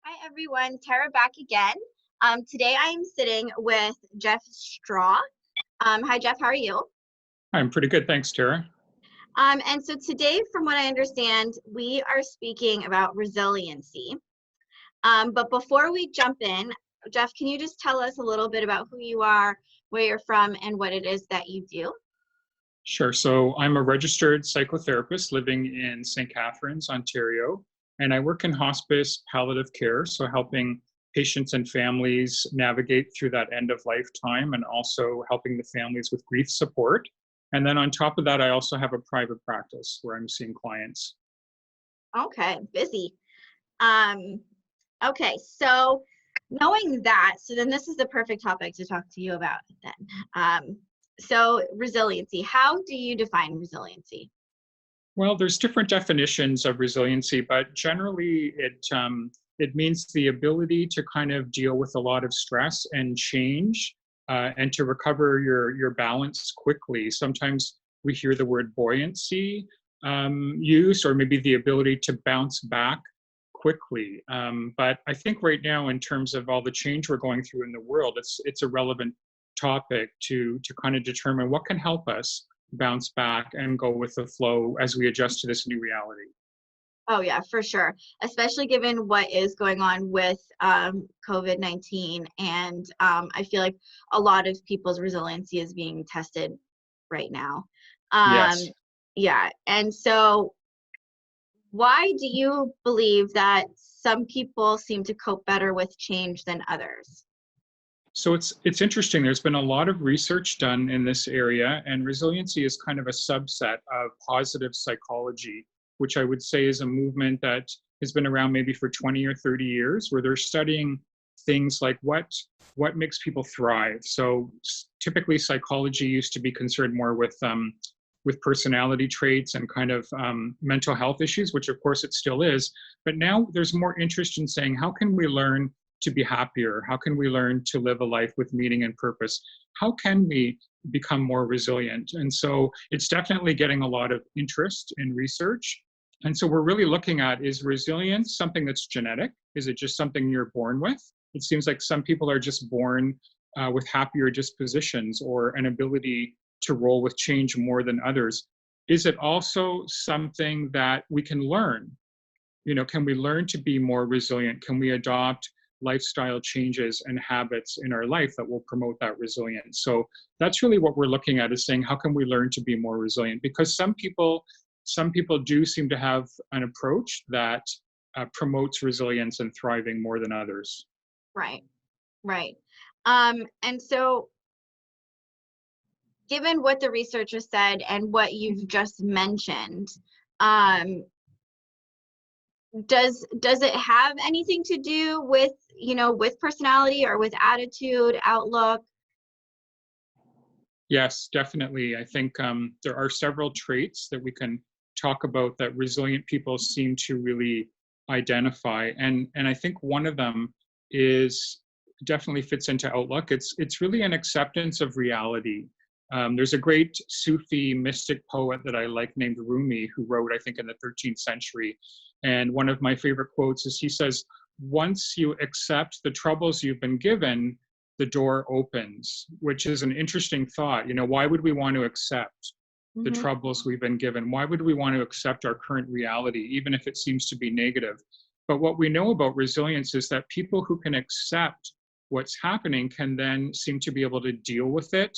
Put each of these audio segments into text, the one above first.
Hi everyone, Tara back again. Today I am sitting with Goeff Straw. Hi Jeff, how are you? I'm pretty good, thanks, Tara. And so today, from what I understand, we are speaking about resiliency. But before we jump in, Jeff, can you just tell us a little bit about who you are, where you're from, and what it is that you do? Sure. So I'm a registered psychotherapist living in St. Catharines, Ontario, and I work in hospice palliative care, so helping patients and families navigate through that end of life time and also helping the families with grief support. And then on top of that, I also have a private practice where I'm seeing clients. Okay, busy. Um, okay, so knowing that, so then this is the perfect topic to talk to you about then. So resiliency, how do you define resiliency? Well, there's different definitions of resiliency, but generally it means the ability to kind of deal with a lot of stress and change, and to recover your balance quickly. Sometimes we hear the word buoyancy used, or maybe the ability to bounce back quickly. But I think right now, in terms of all the change we're going through in the world, it's a relevant topic to kind of determine what can help us bounce back and go with the flow as we adjust to this new reality. Oh yeah, for sure. Especially given what is going on with COVID-19. And I feel like a lot of people's resiliency is being tested right now. Um, Yes. yeah. And so why do you believe that some people seem to cope better with change than others? So it's interesting. There's been a lot of research done in this area, and resiliency is kind of a subset of positive psychology, which I would say is a movement that has been around maybe for 20 or 30 years, where they're studying things like what makes people thrive. So typically, psychology used to be concerned more with personality traits and kind of mental health issues, which of course it still is. But now there's more interest in saying, how can we learn to be happier? How can we learn to live a life with meaning and purpose? How can we become more resilient? And so it's definitely getting a lot of interest in research. And so we're really looking at, is resilience something that's genetic? Is it just something you're born with? It seems like some people are just born with happier dispositions or an ability to roll with change more than others. Is it also something that we can learn? Can we learn to be more resilient? Can we adopt lifestyle changes and habits in our life that will promote that resilience? So that's really what we're looking at, is saying, how can we learn to be more resilient? Because some people do seem to have an approach that promotes resilience and thriving more than others. Right, right. And so given what the researcher said and what you've just mentioned, um, does it have anything to do with, with personality or with attitude, outlook? Yes, definitely. I think there are several traits that we can talk about that resilient people seem to really identify, and I think one of them is definitely fits into outlook. It's really an acceptance of reality. There's a great Sufi mystic poet that I like named Rumi, who wrote, I think, in the 13th century. And one of my favorite quotes is, he says, "Once you accept the troubles you've been given, the door opens," which is an interesting thought. Why would we want to accept the Hmm. troubles we've been given? Why would we want to accept our current reality, even if it seems to be negative? But what we know about resilience is that people who can accept what's happening can then seem to be able to deal with it,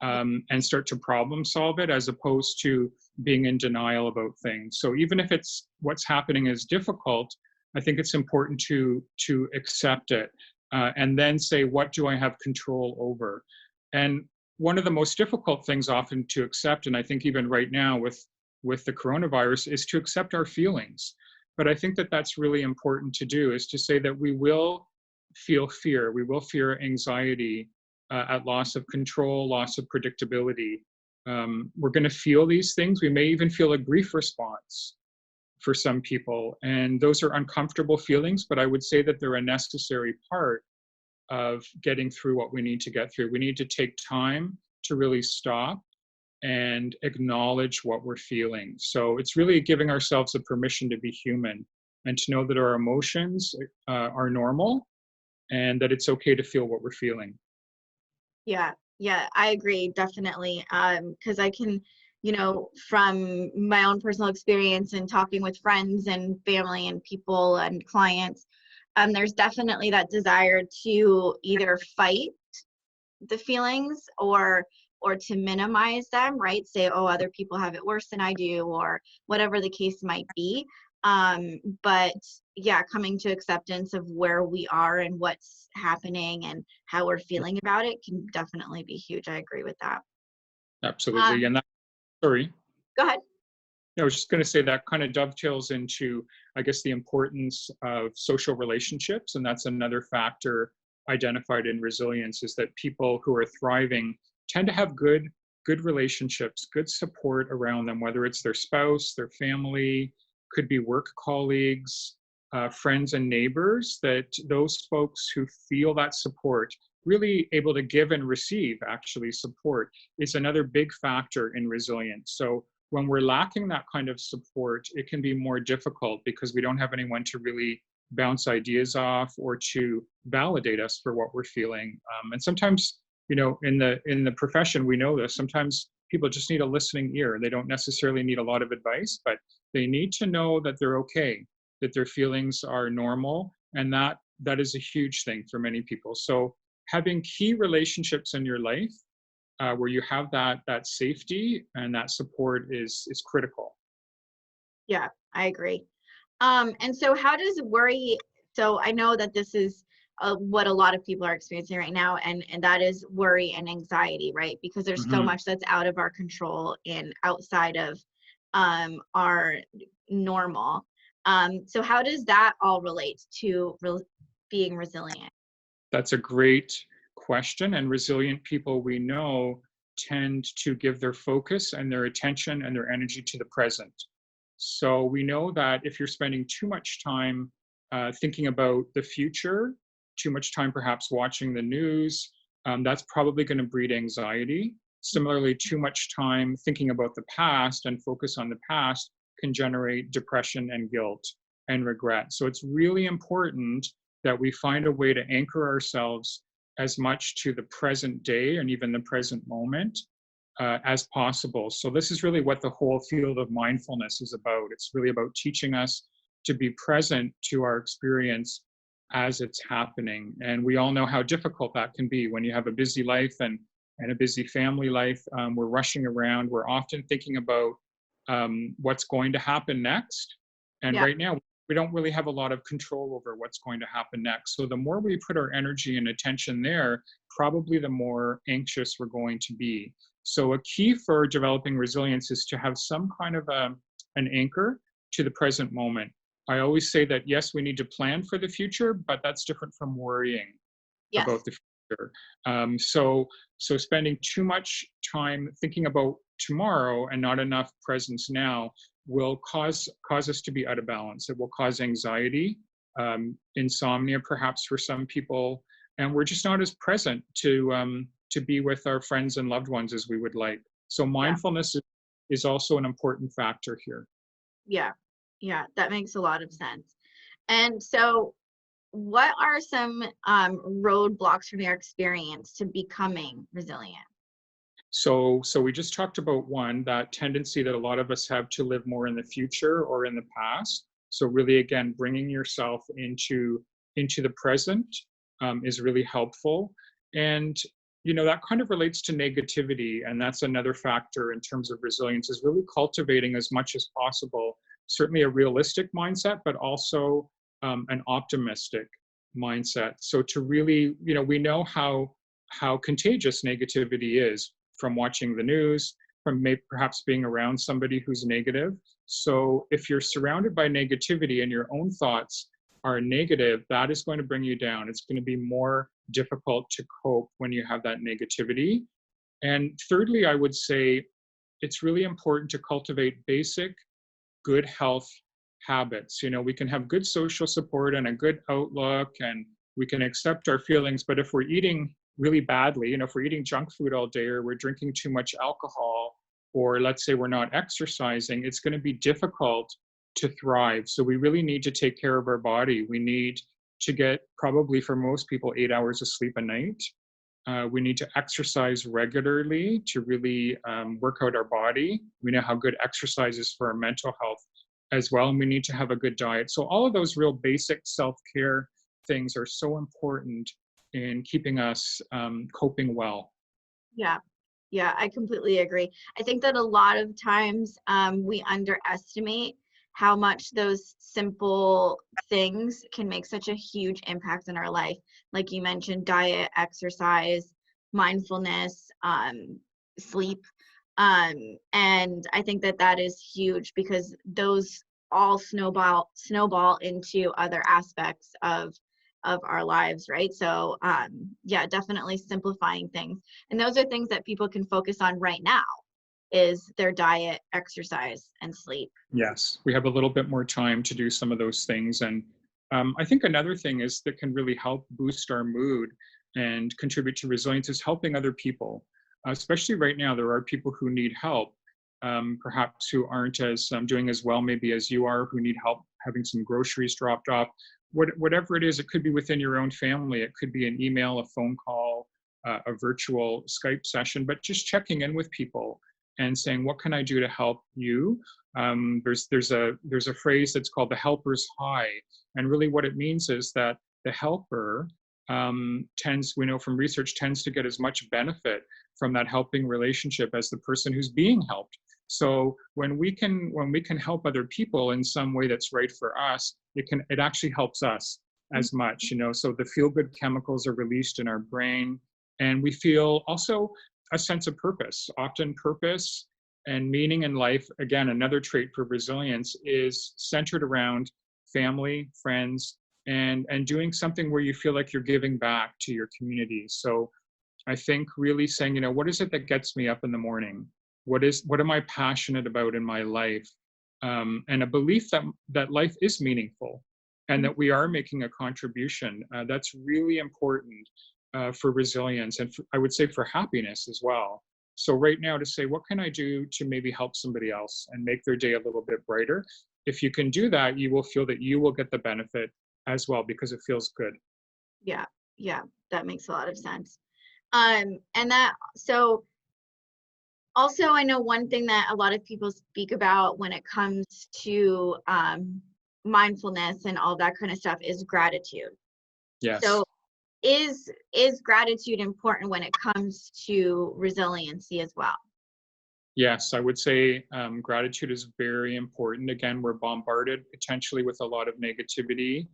and start to problem solve it, as opposed to being in denial about things. So even if it's what's happening is difficult, I think it's important to accept it, and then say, what do I have control over? And one of the most difficult things often to accept, and I think even right now with the coronavirus, is to accept our feelings. But I think that that's really important to do, is to say that we will feel fear, we will fear anxiety, at loss of control, loss of predictability. We're going to feel these things. We may even feel a grief response for some people, and those are uncomfortable feelings, but I would say that they're a necessary part of getting through what we need to get through. We need to take time to really stop and acknowledge what we're feeling. So it's really giving ourselves the permission to be human and to know that our emotions are normal and that it's okay to feel what we're feeling. Yeah, yeah, I agree, definitely. Because I can, from my own personal experience and talking with friends and family and people and clients, there's definitely that desire to either fight the feelings or to minimize them, right? Say, oh, other people have it worse than I do, or whatever the case might be. But yeah, coming to acceptance of where we are and what's happening and how we're feeling about it can definitely be huge. I agree with that. Absolutely. Um, And that, sorry. Go ahead. I was just going to say that kind of dovetails into, I guess, the importance of social relationships. And that's another factor identified in resilience, is that people who are thriving tend to have good relationships, good support around them, whether it's their spouse, their family, could be work colleagues, friends and neighbors, that those folks who feel that support, really able to give and receive actually support, is another big factor in resilience. So when we're lacking that kind of support, it can be more difficult because we don't have anyone to really bounce ideas off or to validate us for what we're feeling. And sometimes, in the profession, we know this. Sometimes people just need a listening ear. They don't necessarily need a lot of advice, but they need to know that they're okay, that their feelings are normal, and that is a huge thing for many people. So having key relationships in your life where you have that safety and that support is critical. Yeah, I agree. And so how does worry, so I know that this is what a lot of people are experiencing right now, and that is worry and anxiety, right? Because there's so Hmm. much that's out of our control and outside of our normal. So how does that all relate to being resilient? That's a great question. And resilient people, we know, tend to give their focus and their attention and their energy to the present. So we know that if you're spending too much time thinking about the future, too much time perhaps watching the news, that's probably going to breed anxiety. Similarly, too much time thinking about the past and focus on the past can generate depression and guilt and regret. So it's really important that we find a way to anchor ourselves as much to the present day and even the present moment as possible. So this is really what the whole field of mindfulness is about. It's really about teaching us to be present to our experience as it's happening. And we all know how difficult that can be when you have a busy life and a busy family life. We're rushing around. We're often thinking about what's going to happen next. And Yeah, right now, we don't really have a lot of control over what's going to happen next. So the more we put our energy and attention there, probably the more anxious we're going to be. So a key for developing resilience is to have some kind of an anchor to the present moment. I always say that, yes, we need to plan for the future, but that's different from worrying about yes. the future. So spending too much time thinking about tomorrow and not enough presence now will cause us to be out of balance. It will cause anxiety, insomnia, perhaps for some people, and we're just not as present to be with our friends and loved ones as we would like. So Yeah, mindfulness is also an important factor here. yeah, yeah, that makes a lot of sense. And so what are some roadblocks from your experience to becoming resilient? So we just talked about one, that tendency that a lot of us have to live more in the future or in the past. So really, again, bringing yourself into the present is really helpful. And that kind of relates to negativity, and that's another factor in terms of resilience, is really cultivating as much as possible, certainly a realistic mindset, but also an optimistic mindset. So to really, we know how contagious negativity is from watching the news, from perhaps being around somebody who's negative. So if you're surrounded by negativity and your own thoughts are negative, that is going to bring you down. It's going to be more difficult to cope when you have that negativity. And thirdly, I would say it's really important to cultivate basic good health habits. We can have good social support and a good outlook, and we can accept our feelings, but if we're eating really badly, if we're eating junk food all day, or we're drinking too much alcohol, or let's say we're not exercising, it's going to be difficult to thrive. So we really need to take care of our body. We need to get, probably for most people, 8 hours of sleep a night. We need to exercise regularly to really work out our body. We know how good exercise is for our mental health as well, and we need to have a good diet. So all of those real basic self-care things are so important in keeping us coping well. Yeah. Yeah, I completely agree. I think that a lot of times we underestimate how much those simple things can make such a huge impact in our life. Like you mentioned, diet, exercise, mindfulness, sleep. And I think that that is huge because those all snowball into other aspects of our lives, right? So yeah, definitely simplifying things. And those are things that people can focus on right now is their diet, exercise, and sleep. Yes, we have a little bit more time to do some of those things. And I think another thing is that can really help boost our mood and contribute to resilience is helping other people. Especially right now, there are people who need help, perhaps who aren't as doing as well maybe as you are, who need help having some groceries dropped off. Whatever it is, it could be within your own family. It could be an email, a phone call, a virtual Skype session, but just checking in with people and saying, what can I do to help you? There's a phrase that's called the helper's high. And really what it means is that the helper tends, we know from research, tends to get as much benefit from that helping relationship as the person who's being helped. So when we can help other people in some way that's right for us, it actually helps us as much, you know. So the feel good chemicals are released in our brain, and we feel also a sense of purpose. Often purpose and meaning in life, again, another trait for resilience, is centered around family, friends, and doing something where you feel like you're giving back to your community. So I think really saying, you know, what is it that gets me up in the morning? What am I passionate about in my life? And a belief that life is meaningful and that we are making a contribution. That's really important for resilience and I would say for happiness as well. So right now to say, what can I do to maybe help somebody else and make their day a little bit brighter? If you can do that, you will feel that you will get the benefit as well because it feels good. Yeah, yeah, that makes a lot of sense. And that, so also I know one thing that a lot of people speak about when it comes to mindfulness and all that kind of stuff is gratitude. Yes. So is gratitude important when it comes to resiliency as well? Yes, I would say gratitude is very important. Again, we're bombarded potentially with a lot of negativity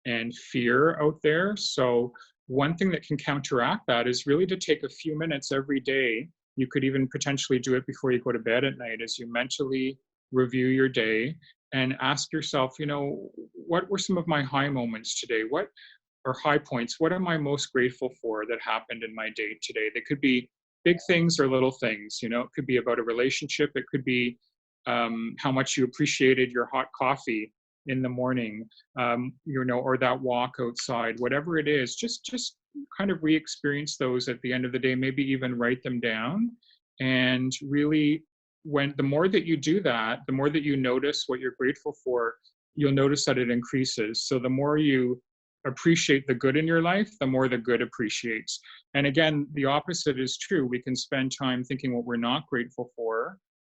and fear out there. So one thing that can counteract that is really to take a few minutes every day. You could even potentially do it before you go to bed at night as you mentally review your day and ask yourself, you know, what were some of my high moments today? What are high points? What am I most grateful for that happened in my day today? They could be big things or little things, you know, it could be about a relationship. It could be how much you appreciated your hot coffee in the morning, you know, or that walk outside, whatever it is, just kind of re-experience those at the end of the day, maybe even write them down. And really, when the more that you do that, the more that you notice what you're grateful for, you'll notice that it increases. So the more you appreciate the good in your life, the more the good appreciates. And again, the opposite is true. We can spend time thinking what we're not grateful for,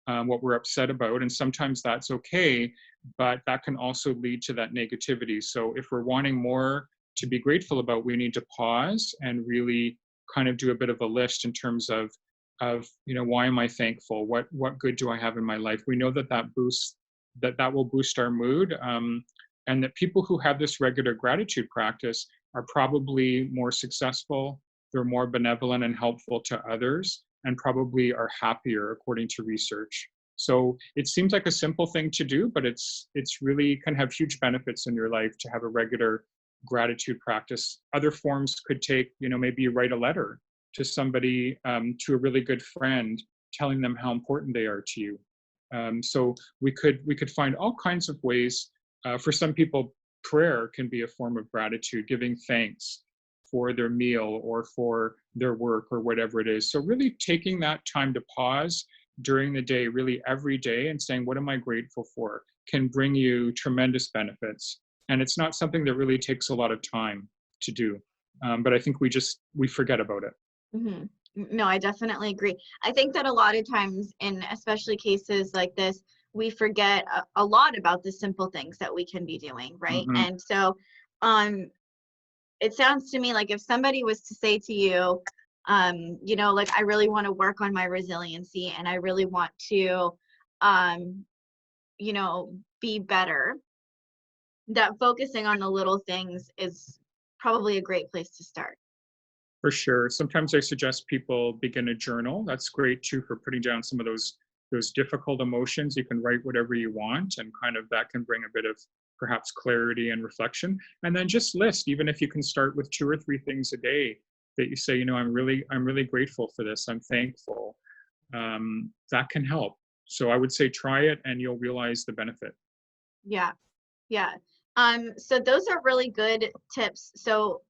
what we're upset about, and sometimes that's okay, but that can also lead to that negativity. So if we're wanting more to be grateful about, we need to pause and really kind of do a bit of a list in terms of you know, why am I thankful? What good do I have in my life? We know that that will boost our mood. And that people who have this regular gratitude practice are probably more successful, they're more benevolent and helpful to others, and probably are happier according to research. So it seems like a simple thing to do, but it's really can have huge benefits in your life to have a regular gratitude practice. Other forms could take, you know, maybe you write a letter to somebody, to a really good friend, telling them how important they are to you. So we could find all kinds of ways. For some people, prayer can be a form of gratitude, giving thanks for their meal or for their work or whatever it is. So really taking that time to pause during the day, really every day, and saying, what am I grateful for, can bring you tremendous benefits. And it's not something that really takes a lot of time to do. But I think we forget about it. hmm No, I definitely agree. I think that a lot of times, in especially cases like this, we forget a lot about the simple things that we can be doing, right? Hmm. And so, um, it sounds to me like if somebody was to say to you, like, I really want to work on my resiliency and I really want to, um, be better, that focusing on the little things is probably a great place to start. For sure. Sometimes I suggest people begin a journal. That's great too for putting down some of those difficult emotions. You can write whatever you want, and kind of that can bring a bit of perhaps clarity and reflection. And then just list, even if you can start with 2 or 3 things a day that you say, I'm really grateful for this. I'm thankful. That can help. So I would say try it, and you'll realize the benefit. Yeah. Yeah. So those are really good tips. So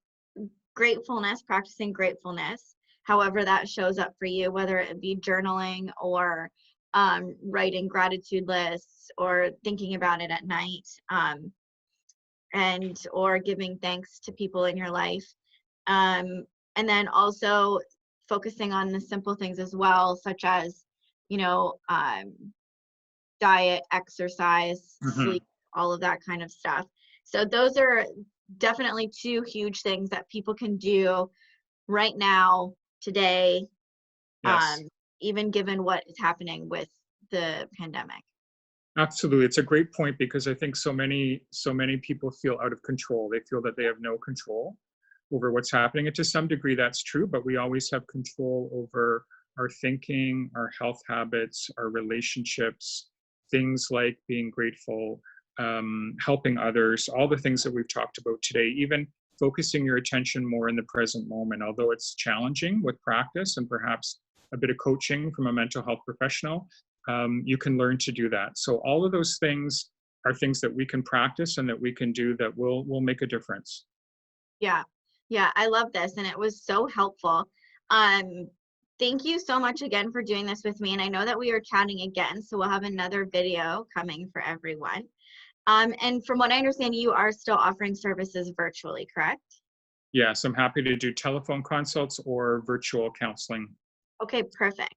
gratefulness, practicing gratefulness, however that shows up for you, whether it be journaling or writing gratitude lists or thinking about it at night, and or giving thanks to people in your life. Um, and then also focusing on the simple things as well, such as, you know, um, diet, exercise, Hmm. sleep, all of that kind of stuff. So those are definitely two huge things that people can do right now, today, Yes. even given what is happening with the pandemic. Absolutely. It's a great point because I think so many people feel out of control. They feel that they have no control over what's happening. And to some degree that's true, but we always have control over our thinking, our health habits, our relationships, things like being grateful, helping others, all the things that we've talked about today, even focusing your attention more in the present moment, although it's challenging with practice and perhaps a bit of coaching from a mental health professional. You can learn to do that. So all of those things are things that we can practice and that we can do that will make a difference. Yeah. Yeah, I love this and it was so helpful. Um, Thank you so much again for doing this with me. And I know that we are chatting again, so we'll have another video coming for everyone. And from what I understand, you are still offering services virtually, correct? Yes, I'm happy to do telephone consults or virtual counseling. Okay, perfect.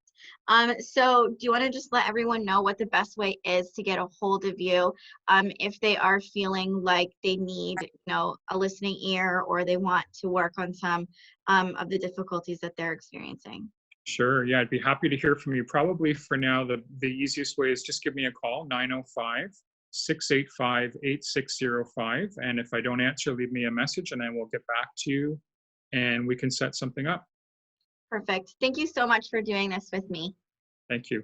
So do you want to just let everyone know what the best way is to get a hold of you, if they are feeling like they need, a listening ear or they want to work on some of the difficulties that they're experiencing? Sure. Yeah, I'd be happy to hear from you. Probably for now, the easiest way is just give me a call, 905-685-8605. And if I don't answer, leave me a message and I will get back to you and we can set something up. Perfect. Thank you so much for doing this with me. Thank you.